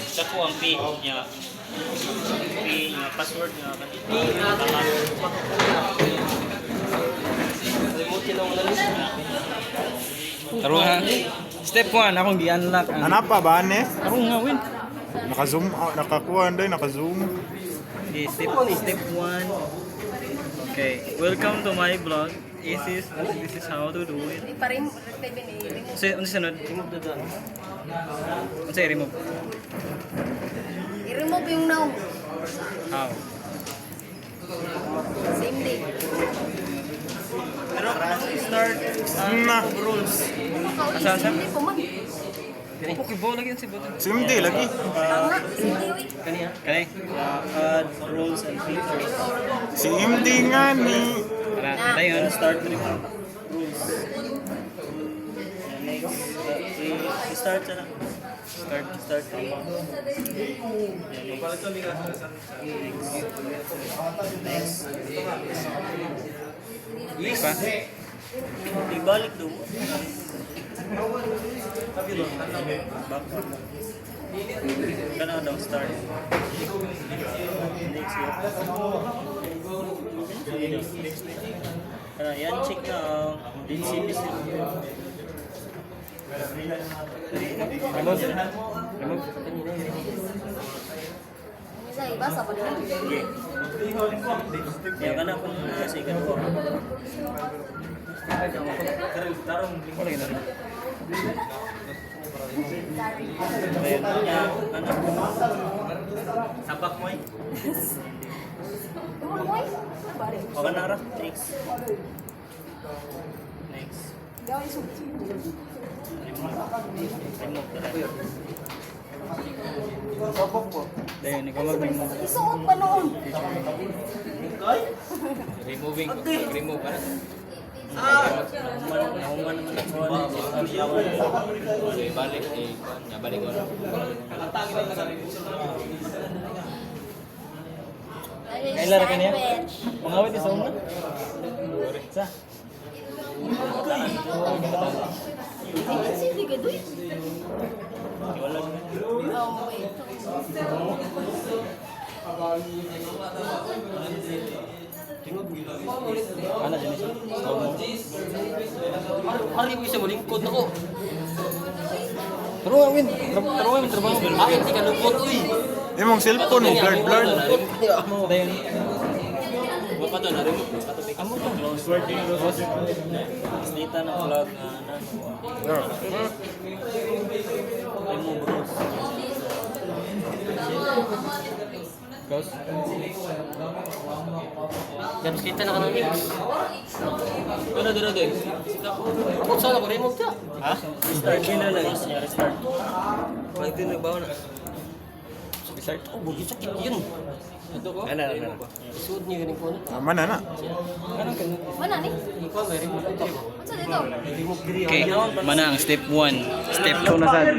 Sa ko ang P niya. P niya password niya kanina. Tarong ha. Step 1, akong gi-unlock. Ano pa ba ne? Tarong nga, win. Naka-zoom, nakakuha day, naka-zoom. Okay, step 1. Okay, welcome to my vlog. This is how to do it. Parim, Unsa sunod? Unsa i-remove? i-remove yung now. How? Same day. Pero start Na. rules. Asa? Hindi po man. Okay, bo lagi yun si Botan. Simdi lagi. Tama, same day uy. Kani? Add rules and features. Si MD nga ni. Tara, tayo. Start rin mo. Rules. Next. Start na lang. Start na lang. Next pa? Ibalik doon. Back. Kana daw start. Next year. Kana yan check na din CBC. Remove. Isa, ibasa pa din. Okay. Yan kana kung second ko. Wala gina. Ayan, ano? Sabak mo eh. Tumul mo eh. Bari. O ka na ra. Next. Next. Gawin sulit. Remove talaga. Dayon, ikaw mag-remove. Isuot pa noon. Remove ka na. Nahuman naman ako. So, ibalik balik ko. Kailan ka niya? Pangawit isa mo? Sa? Sige ka doy. Wala na. Oh, wait. Ano dyan siya? Slow mo. Hari mo isa mo lingkod ako. Taro nga, Win. Taro nga, trabaho. Akin di ka lungkot uy. Imong cellphone mo blurred. Dayon. Wa pa to na remote mo katubig. Amo to. Password din yung rose. Data na vlog na remove rose. Close. Tapos kita na ka ng mix. Ano dito doy? Ako sana ko remote ka. Ha? Restart din na lang. Restart. May din nagbawa na. Start. Oh, bugi sakit yun. Ito ko. Ano. Isuot niyo ganing ko na. Tama na na. Mana ni? Ikaw may remote dito. Ano dito? Remote diri. Okay, mana ang step 1. Step 2 na sad.